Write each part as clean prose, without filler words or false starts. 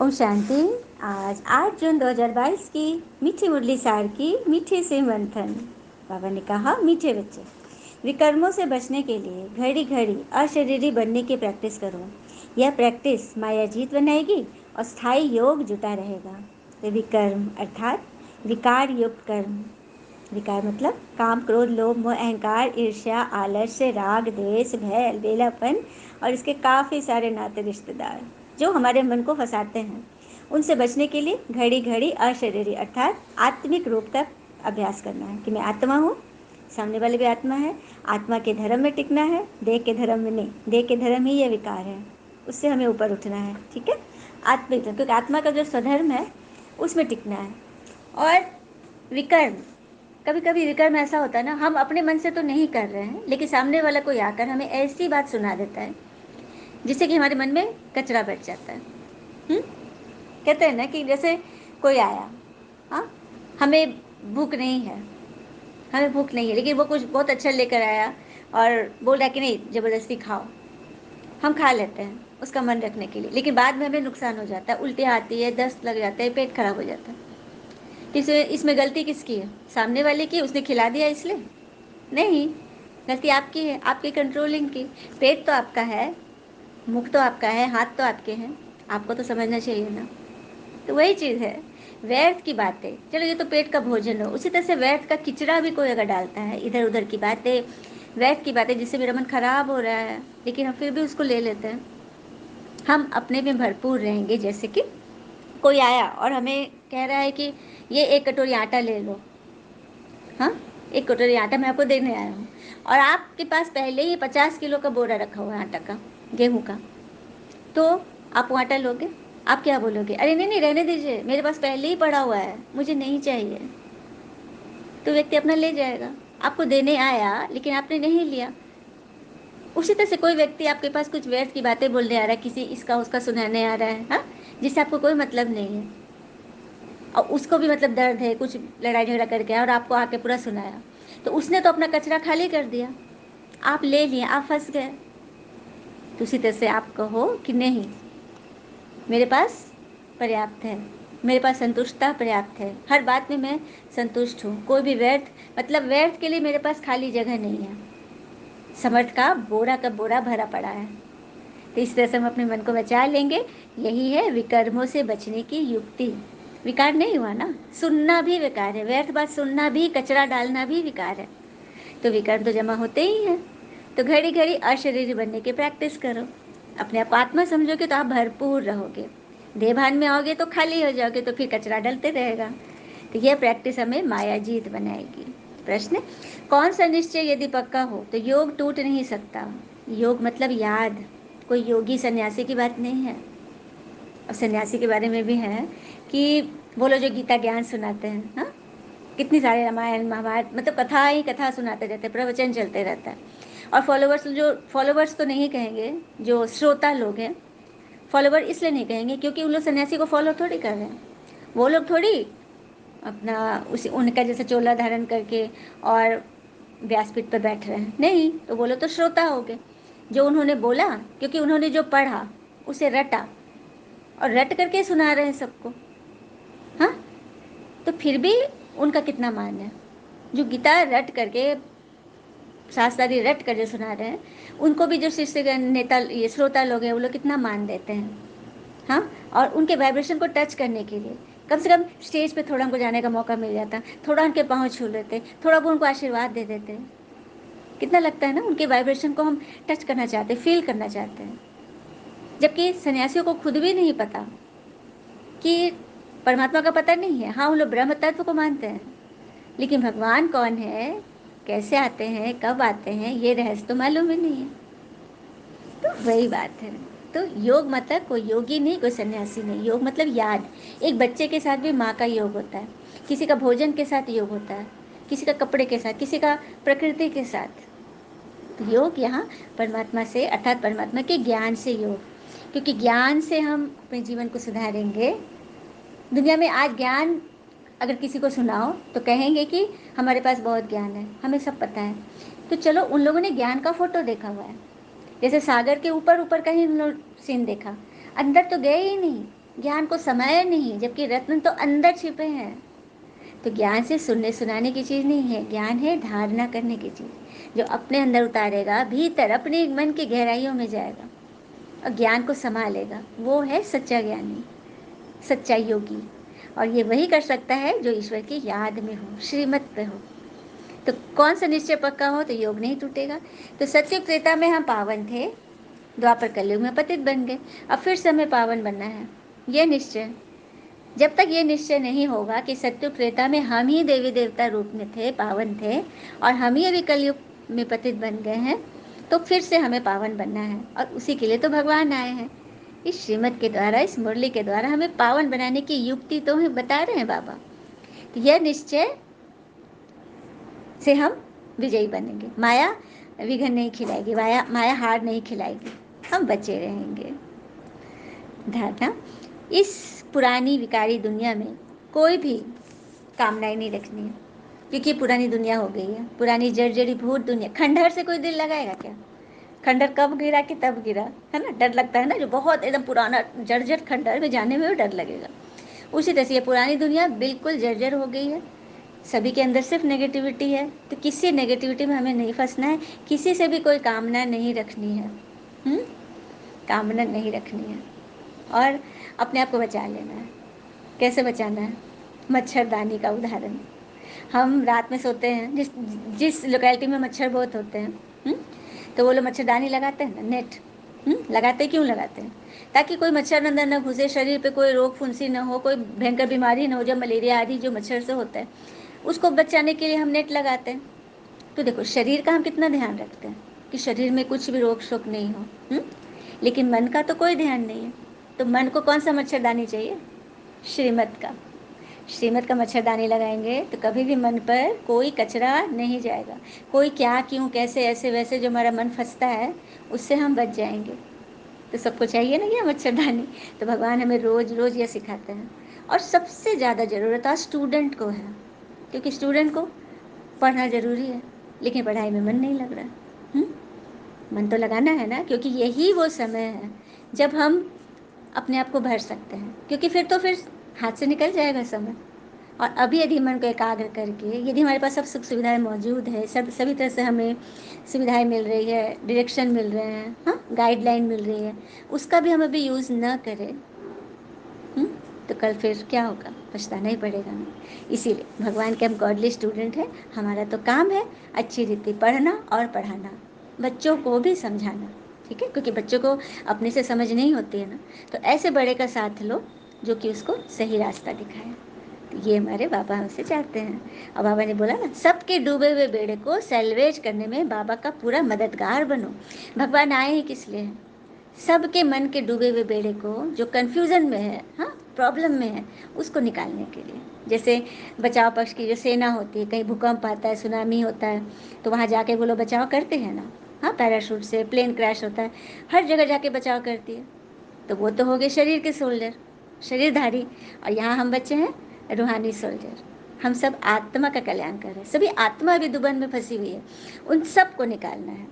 ओम शांति। आज 8 जून 2022 की मीठी मुरली सार की मीठे से मंथन। बाबा ने कहा, मीठे बच्चे, विकर्मों से बचने के लिए घड़ी घड़ी अशरीरी बनने की प्रैक्टिस करो। यह प्रैक्टिस माया जीत बनाएगी और स्थायी योग जुटा रहेगा। तो विकर्म अर्थात विकार युक्त कर्म। विकार मतलब काम, क्रोध, लोभ, मोह, अहंकार, ईर्ष्या, आलस्य, राग, द्वेष, भय, अलबेलापन और इसके काफ़ी सारे नाते रिश्तेदार जो हमारे मन को फंसाते हैं। उनसे बचने के लिए घड़ी घड़ी अशरीरी अर्थात आत्मिक रूप का अभ्यास करना है कि मैं आत्मा हूँ, सामने वाले भी आत्मा है, आत्मा के धर्म में टिकना है, देह के धर्म में नहीं। देह के धर्म ही ये विकार है, उससे हमें ऊपर उठना है। ठीक है, आत्मिक, क्योंकि आत्मा का जो स्वधर्म है उसमें टिकना है। और विकर्म, कभी कभी विकर्म ऐसा होता है ना, हम अपने मन से तो नहीं कर रहे हैं, लेकिन सामने वाला कोई आकर हमें ऐसी बात सुना देता है जिससे कि हमारे मन में कचरा बैठ जाता है। कहते हैं ना कि जैसे कोई आया, हाँ, हमें भूख नहीं है, हमें भूख नहीं है, लेकिन वो कुछ बहुत अच्छा लेकर आया और बोल रहा है कि नहीं ज़बरदस्ती खाओ। हम खा लेते हैं उसका मन रखने के लिए, लेकिन बाद में हमें नुकसान हो जाता है, उल्टी आती है, दस्त लग जाता है, पेट खराब हो जाता है। इसमें गलती किसकी है? सामने वाले की, उसने खिला दिया इसलिए? नहीं, गलती आपकी है, आपकी कंट्रोलिंग की। पेट तो आपका है, मुख तो आपका है, हाथ तो आपके हैं, आपको तो समझना चाहिए ना। तो वही चीज़ है, व्यर्थ की बातें, चलो ये तो पेट का भोजन हो, उसी तरह से व्यर्थ का किचड़ा भी कोई अगर डालता है, इधर उधर की बातें, व्यर्थ की बातें जिससे मेरा मन खराब हो रहा है, लेकिन हम फिर भी उसको ले लेते हैं। हम अपने में भरपूर रहेंगे। जैसे कि कोई आया और हमें कह रहा है कि ये 1 कटोरी आटा ले लो, हाँ, 1 कटोरी आटा मैं आपको देने आया हूँ, और आपके पास पहले ही 50 किलो का बोरा रखा हुआ है आटा का, गेहूँ का, तो आप वो आटा लोगे? आप क्या बोलोगे? अरे नहीं नहीं, रहने दीजिए, मेरे पास पहले ही पड़ा हुआ है, मुझे नहीं चाहिए। तो व्यक्ति अपना ले जाएगा, आपको देने आया लेकिन आपने नहीं लिया। उसी तरह से कोई व्यक्ति आपके पास कुछ व्यर्थ की बातें बोलने आ रहा है, किसी इसका उसका सुनाने आ रहा है, हाँ, जिससे आपको कोई मतलब नहीं है, और उसको भी मतलब दर्द है, कुछ लड़ाई झगड़ा करके आया और आपको आके पूरा सुनाया, तो उसने तो अपना कचरा खाली कर दिया, आप ले लिए, आप फंस गए। तो उसी तरह से आप कहो कि नहीं, मेरे पास पर्याप्त है, मेरे पास संतुष्टता पर्याप्त है, हर बात में मैं संतुष्ट हूँ, कोई भी व्यर्थ, मतलब व्यर्थ के लिए मेरे पास खाली जगह नहीं है, समर्थ का बोरा भरा पड़ा है। तो इस तरह से हम अपने मन को बचा लेंगे। यही है विकर्मों से बचने की युक्ति। विकार नहीं हुआ ना, सुनना भी विकार है, व्यर्थ बात सुनना भी, कचरा डालना भी विकार है। तो विकर्म तो जमा होते ही हैं। तो घड़ी घड़ी अशरीरी बनने की प्रैक्टिस करो। अपने आप को आत्मा समझोगे तो आप भरपूर रहोगे, देहभान में आओगे तो खाली हो जाओगे, तो फिर कचरा डलते रहेगा। तो यह प्रैक्टिस हमें माया जीत बनाएगी। प्रश्न, कौन सा निश्चय यदि पक्का हो तो योग टूट नहीं सकता? योग मतलब याद, कोई योगी सन्यासी की बात नहीं है। और सन्यासी के बारे में भी है कि वो लोग जो गीता ज्ञान सुनाते हैं, हाँ, कितनी सारी रामायण महाभारत, मतलब कथा ही कथा सुनाते रहते हैं, प्रवचन चलते रहता है। और फॉलोवर्स तो नहीं कहेंगे, जो श्रोता लोग हैं, फॉलोवर इसलिए नहीं कहेंगे क्योंकि उन लोग सन्यासी को फॉलो थोड़ी कर रहे हैं, वो लोग थोड़ी अपना उसी उनका जैसे चोला धारण करके और व्यासपीठ पर बैठ रहे हैं, नहीं, तो वो लोग तो श्रोता हो गए, जो उन्होंने बोला, क्योंकि उन्होंने जो पढ़ा उसे रटा और रट करके सुना रहे हैं सबको, हाँ। तो फिर भी उनका कितना मान है? जो गीता रट करके, शास्त्रादि रट कर जो सुना रहे हैं, उनको भी जो शिष्यगण, नेता, ये श्रोता लोग हैं, वो लोग कितना मान देते हैं, हाँ। और उनके वाइब्रेशन को टच करने के लिए कम से कम स्टेज पे थोड़ा उनको जाने का मौका मिल जाता, थोड़ा उनके पाँव छू लेते, थोड़ा वो उनको आशीर्वाद दे देते, कितना लगता है ना, उनके वाइब्रेशन को हम टच करना चाहते, फील करना चाहते हैं। जबकि सन्यासियों को खुद भी नहीं पता कि परमात्मा का पता नहीं है, हाँ, वो लोग ब्रह्म तत्व को मानते हैं, लेकिन भगवान कौन है, कैसे आते हैं, कब आते हैं, ये रहस्य तो मालूम ही नहीं है। तो वही बात है। तो योग मतलब कोई योगी नहीं, कोई सन्यासी नहीं, योग मतलब याद। एक बच्चे के साथ भी माँ का योग होता है, किसी का भोजन के साथ योग होता है, किसी का कपड़े के साथ, किसी का प्रकृति के साथ। तो योग यहाँ परमात्मा से, अर्थात परमात्मा के ज्ञान से योग, क्योंकि ज्ञान से हम अपने जीवन को सुधारेंगे। दुनिया में आज ज्ञान अगर किसी को सुनाओ तो कहेंगे कि हमारे पास बहुत ज्ञान है, हमें सब पता है। तो चलो, उन लोगों ने ज्ञान का फोटो देखा हुआ है, जैसे सागर के ऊपर ऊपर कहीं सीन देखा, अंदर तो गए ही नहीं। ज्ञान को समाया नहीं, जबकि रत्न तो अंदर छिपे हैं। तो ज्ञान सिर्फ सुनने सुनाने की चीज़ नहीं है, ज्ञान है धारणा करने की चीज़। जो अपने अंदर उतारेगा, भीतर अपने मन की गहराइयों में जाएगा और ज्ञान को संभालेगा, वो है सच्चा ज्ञानी, सच्चा योगी। और ये वही कर सकता है जो ईश्वर की याद में हो, श्रीमत पे हो। तो कौन सा निश्चय पक्का हो तो योग नहीं टूटेगा। तो सत्युग त्रेता में हम पावन थे, द्वापर कलयुग में पतित बन गए, अब फिर से हमें पावन बनना है, यह निश्चय। जब तक ये निश्चय नहीं होगा कि सत्युग त्रेता में हम ही देवी देवता रूप में थे, पावन थे, और हम ही अभी कलयुग में पतित बन गए हैं, तो फिर से हमें पावन बनना है। और उसी के लिए तो भगवान आए हैं, इस श्रीमत के द्वारा, इस मुरली के द्वारा हमें पावन बनाने की युक्ति तो हमें बता रहे हैं बाबा। तो यह निश्चय से हम विजयी बनेंगे, माया विघन नहीं खिलाएगी, माया हार नहीं खिलाएगी, हम बचे रहेंगे। धारणा, इस पुरानी विकारी दुनिया में कोई भी कामनाएं नहीं रखनी है, क्योंकि पुरानी दुनिया हो गई है, पुरानी जर्जरी भूत दुनिया। खंडहर से कोई दिल लगाएगा क्या? खंडहर कब गिरा कि तब गिरा, है ना, डर लगता है ना, जो बहुत एकदम पुराना जर्जर खंडहर में जाने में भी डर लगेगा। उसी तरह से ये पुरानी दुनिया बिल्कुल जर्जर हो गई है, सभी के अंदर सिर्फ नेगेटिविटी है। तो किसी नेगेटिविटी में हमें नहीं फंसना है, किसी से भी कोई कामना नहीं रखनी है, कामना नहीं रखनी है, और अपने आप को बचा लेना है। कैसे बचाना है? मच्छरदानी का उदाहरण, हम रात में सोते हैं, जिस जिस लोकेलिटी में मच्छर बहुत होते हैं, तो वो लोग मच्छरदानी लगाते हैं ना, नेट लगाते, क्यों लगाते हैं? ताकि कोई मच्छर अंदर न घुसे, शरीर पे कोई रोग फुंसी न हो, कोई भयंकर बीमारी न हो, जब मलेरिया आदि जो मच्छर से होता है उसको बचाने के लिए हम नेट लगाते हैं। तो देखो, शरीर का हम कितना ध्यान रखते हैं कि शरीर में कुछ भी रोग शोक नहीं हो, लेकिन मन का तो कोई ध्यान नहीं है। तो मन को कौन सा मच्छरदानी चाहिए? श्रीमत का। श्रीमत का मच्छरदानी लगाएंगे तो कभी भी मन पर कोई कचरा नहीं जाएगा, कोई क्या क्यों कैसे ऐसे वैसे जो हमारा मन फंसता है उससे हम बच जाएंगे। तो सबको चाहिए ना ये मच्छरदानी। तो भगवान हमें रोज रोज ये सिखाते हैं। और सबसे ज़्यादा ज़रूरत आज स्टूडेंट को है, क्योंकि स्टूडेंट को पढ़ना ज़रूरी है, लेकिन पढ़ाई में मन नहीं लग रहा है। मन तो लगाना है ना, क्योंकि यही वो समय है जब हम अपने आप को भर सकते हैं, क्योंकि फिर हाथ से निकल जाएगा समय। और अभी यदि मन को एकाग्र करके, यदि हमारे पास सब सुख सुविधाएं मौजूद है, सब सभी तरह से हमें सुविधाएं मिल रही है, डायरेक्शन मिल रहे हैं, हाँ, गाइडलाइन मिल रही है, उसका भी हम अभी यूज़ न करें, तो कल फिर क्या होगा? पछताना ही पड़ेगा ना। इसीलिए भगवान के हम गॉडली स्टूडेंट हैं, हमारा तो काम है अच्छी रीति पढ़ना और पढ़ाना, बच्चों को भी समझाना, ठीक है, क्योंकि बच्चों को अपने से समझ नहीं होती है ना। तो ऐसे बड़े का साथ लो जो कि उसको सही रास्ता दिखाए। तो ये हमारे बाबा हमसे चाहते हैं। और बाबा ने बोला ना, सबके डूबे हुए बेड़े को सैल्वेज करने में बाबा का पूरा मददगार बनो। भगवान आए ही किस लिए? सबके मन के डूबे हुए बेड़े को, जो कन्फ्यूज़न में है, हाँ, प्रॉब्लम में है, उसको निकालने के लिए। जैसे बचाव पक्ष की जो सेना होती है, कहीं भूकंप आता है, सुनामी होता है, तो वहाँ जाके वो लोग बचाव करते हैं ना, हाँ, पैराशूट से, प्लेन क्रैश होता है, हर जगह जाके बचाव करती है। तो वो तो हो गए शरीर के सोल्जर, शरीरधारी। और यहाँ हम बच्चे हैं रूहानी सोल्जर, हम सब आत्मा का कल्याण कर रहे हैं। सभी आत्मा अभी दुबन में फंसी हुई है, उन सबको निकालना है।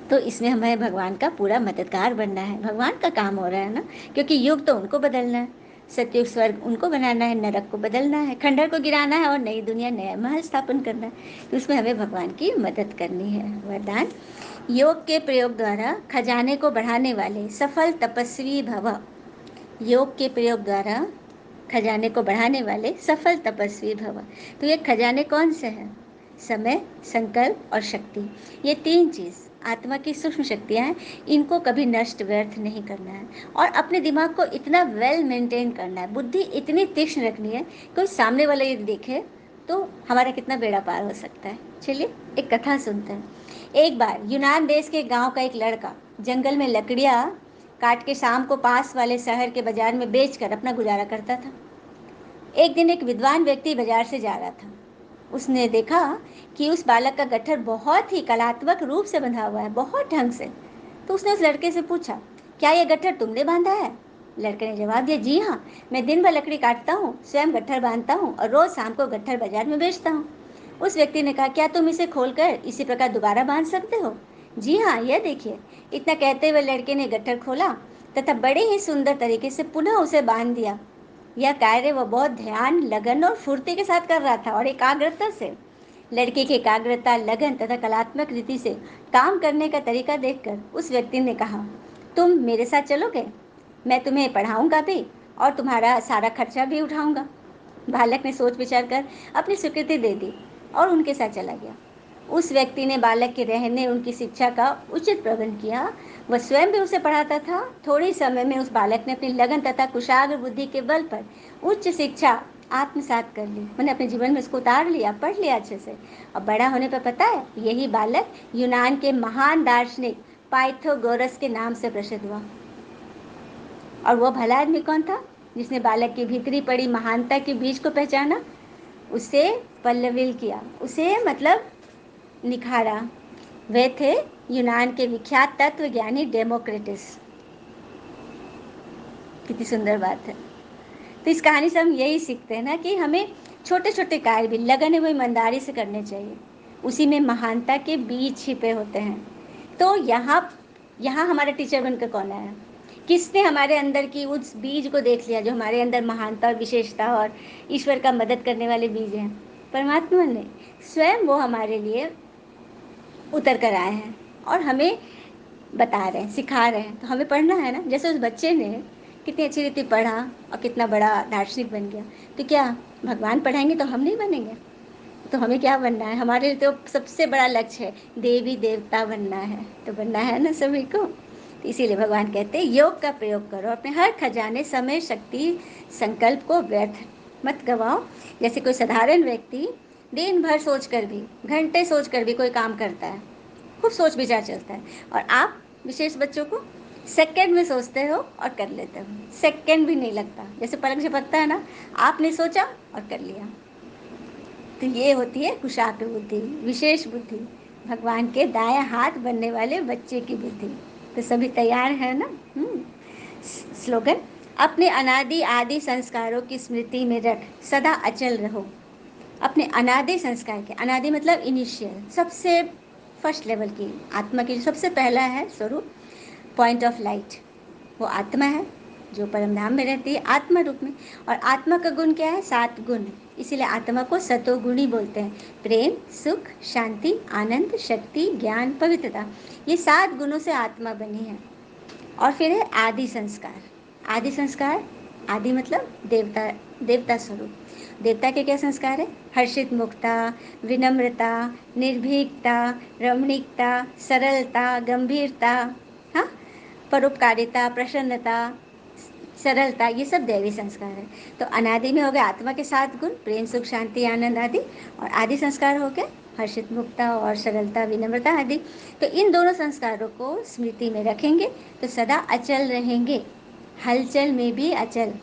तो इसमें हमें भगवान का पूरा मददगार बनना है। भगवान का काम हो रहा है ना, क्योंकि युग तो उनको बदलना है, सत्युग स्वर्ग उनको बनाना है, नरक को बदलना है, खंडहर को गिराना है और नई दुनिया नया महल स्थापन करना है। तो इसमें हमें भगवान की मदद करनी है। वरदान, योग के प्रयोग द्वारा खजाने को बढ़ाने वाले सफल तपस्वी भव। योग के प्रयोग द्वारा खजाने को बढ़ाने वाले सफल तपस्वी भव। तो ये खजाने कौन से हैं? समय, संकल्प और शक्ति। ये तीन चीज़ आत्मा की सूक्ष्म शक्तियाँ हैं, इनको कभी नष्ट व्यर्थ नहीं करना है। और अपने दिमाग को इतना वेल मेंटेन करना है, बुद्धि इतनी तीक्ष्ण रखनी है, कोई सामने वाला यदि देखे तो हमारा कितना बेड़ा पार हो सकता है। चलिए एक कथा सुनते हैं। एक बार यूनान देश के गांव का एक लड़का जंगल में लकड़ियाँ काट के शाम को पास वाले शहर के बाजार में बेचकर अपना गुजारा करता था। एक दिन एक विद्वान व्यक्ति बाजार से जा रहा था। उसने देखा कि उस बालक का गट्ठर बहुत ही कलात्मक रूप से बंधा हुआ है, बहुत ढंग से। तो उसने उस लड़के से पूछा, क्या यह गट्ठर तुमने बांधा है? लड़के ने जवाब दिया, जी हाँ, मैं दिन भर लकड़ी काटता हूँ, स्वयं गट्ठर बांधता हूँ और रोज शाम को गट्ठर बाजार में बेचता हूँ। उस व्यक्ति ने कहा, क्या तुम इसे खोलकर इसी प्रकार दोबारा बांध सकते हो? जी हाँ, यह देखिए। इतना कहते हुए लड़के ने गट्ठर खोला तथा बड़े ही सुंदर तरीके से पुनः उसे बांध दिया। यह कार्य वह बहुत ध्यान, लगन और फुर्ती के साथ कर रहा था और एकाग्रता से। लड़के की एकाग्रता, लगन तथा कलात्मक रीति से काम करने का तरीका देखकर उस व्यक्ति ने कहा, तुम मेरे साथ चलोगे? मैं तुम्हें पढ़ाऊंगा भी और तुम्हारा सारा खर्चा भी उठाऊंगा। बालक ने सोच विचार कर अपनी स्वीकृति दे दी और उनके साथ चला गया। उस व्यक्ति ने बालक के रहने, उनकी शिक्षा का उचित प्रबंध किया। वह स्वयं भी उसे पढ़ाता था। थोड़े समय में उस बालक ने अपनी लगन तथा कुशाग्र बुद्धि के बल पर उच्च शिक्षा आत्मसात कर ली। मैंने अपने जीवन में इसको उतार लिया, पढ़ लिया अच्छे से। और बड़ा होने पर पता है, यही बालक यूनान के महान दार्शनिक पाइथागोरस के नाम से प्रसिद्ध हुआ। और वह भला आदमी कौन था जिसने बालक की भीतरी पड़ी महानता के बीज को पहचाना, उसे पल्लविल किया, उसे मतलब निखारा। वे थे यूनान के विख्यात तत्वज्ञानी डेमोक्रिटस। कितनी सुंदर बात है। तो इस कहानी से हम यही सीखते हैं ना कि हमें छोटे छोटे कार्य भी लगन एवं ईमानदारी से करने चाहिए। उसी में महानता के बीज छिपे होते हैं। तो यहाँ यहाँ हमारा टीचर बनकर कौन आया? किसने हमारे अंदर की उस बीज को देख लिया जो हमारे अंदर महानता और विशेषता और ईश्वर का मदद करने वाले बीज हैं? परमात्मा ने स्वयं, वो हमारे लिए उतर कर आए हैं और हमें बता रहे हैं, सिखा रहे हैं। तो हमें पढ़ना है ना। जैसे उस बच्चे ने कितनी अच्छी रीति पढ़ा और कितना बड़ा दार्शनिक बन गया। तो क्या भगवान पढ़ाएंगे तो हम नहीं बनेंगे? तो हमें क्या बनना है? हमारे लिए तो सबसे बड़ा लक्ष्य है देवी देवता बनना है। तो बनना है ना सभी को। तो इसीलिए भगवान कहते हैं योग का प्रयोग करो, अपने हर खजाने, समय, शक्ति, संकल्प को व्यर्थ मत गवाओ। जैसे कोई साधारण व्यक्ति दिन भर सोच कर भी, घंटे सोच कर भी कोई काम करता है, खूब सोच विचार चलता है। और आप विशेष बच्चों को सेकंड में सोचते हो और कर लेते हो, सेकंड भी नहीं लगता, जैसे पलक झपकता है ना। आपने सोचा और कर लिया। तो ये होती है कुशाग्र बुद्धि, विशेष बुद्धि, भगवान के दाएं हाथ बनने वाले बच्चे की बुद्धि। तो सभी तैयार है ना? स्लोगन, अपने अनादि आदि संस्कारों की स्मृति में रख सदा अचल रहो। अपने अनादि संस्कार के, अनादि मतलब इनिशियल, सबसे फर्स्ट लेवल की आत्मा की जो सबसे पहला है स्वरूप, पॉइंट ऑफ लाइट, वो आत्मा है जो परम धाम में रहती है आत्मा रूप में। और आत्मा का गुण क्या है? 7 गुण। इसीलिए आत्मा को सतोगुणी बोलते हैं। प्रेम, सुख, शांति, आनंद, शक्ति, ज्ञान, पवित्रता, ये 7 गुणों से आत्मा बनी है। और फिर है आदि संस्कार। आदि संस्कार, आदि मतलब देवता, देवता स्वरूप। देवता के क्या संस्कार है? हर्षित मुक्ता, विनम्रता, निर्भीकता, रमणीकता, सरलता, गंभीरता, हाँ, परोपकारिता, प्रसन्नता, सरलता, ये सब दैवी संस्कार है। तो अनादि में हो गए आत्मा के 7 गुण, प्रेम, सुख, शांति, आनंद आदि। और आदि संस्कार हो गए हर्षित मुक्ता और सरलता, विनम्रता आदि। तो इन दोनों संस्कारों को स्मृति में रखेंगे तो सदा अचल रहेंगे, हलचल में भी अचल।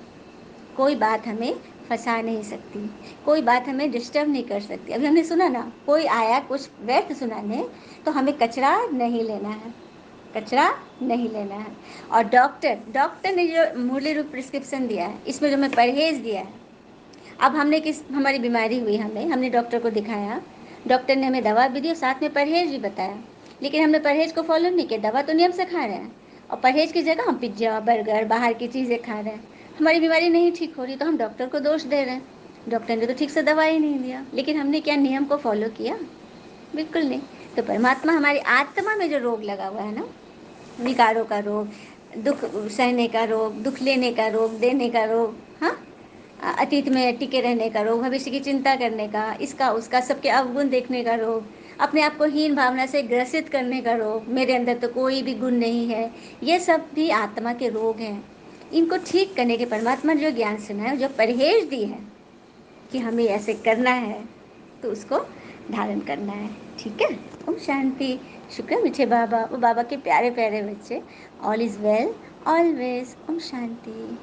कोई बात हमें फंसा नहीं सकती, कोई बात हमें डिस्टर्ब नहीं कर सकती। अभी हमने सुना ना, कोई आया कुछ व्यर्थ सुनाने, तो हमें कचरा नहीं लेना है, कचरा नहीं लेना है। और डॉक्टर ने जो मूल्य रूप प्रिस्क्रिप्शन दिया है, इसमें जो हमें परहेज दिया है, अब हमने हमारी बीमारी हुई, हमने डॉक्टर को दिखाया, डॉक्टर ने हमें दवा भी दी और साथ में परहेज भी बताया, लेकिन हमने परहेज को फॉलो नहीं किया। दवा तो नियम से खा रहे हैं और परहेज की जगह हम पिज्ज़ा, बर्गर, बाहर की चीज़ें खा रहे हैं। हमारी बीमारी नहीं ठीक हो रही तो हम डॉक्टर को दोष दे रहे हैं, डॉक्टर ने तो ठीक से दवा ही नहीं दिया। लेकिन हमने क्या नियम को फॉलो किया? बिल्कुल नहीं। तो परमात्मा हमारी आत्मा में जो रोग लगा हुआ है ना, विकारों का रोग, दुख सहने का रोग, दुख लेने का रोग, देने का रोग, हाँ, अतीत में टिके रहने का रोग, भविष्य की चिंता करने का, इसका उसका, सबके अवगुण देखने का रोग, अपने आप को हीन भावना से ग्रसित करने का रोग, मेरे अंदर तो कोई भी गुण नहीं है, ये सब भी आत्मा के रोग हैं। इनको ठीक करने के परमात्मा ने जो ज्ञान सुना है, जो परहेज दी है कि हमें ऐसे करना है, तो उसको धारण करना है। ठीक है। ओम शांति। शुक्र मीठे बाबा, वो बाबा के प्यारे प्यारे बच्चे। All is well always. ओम शांति।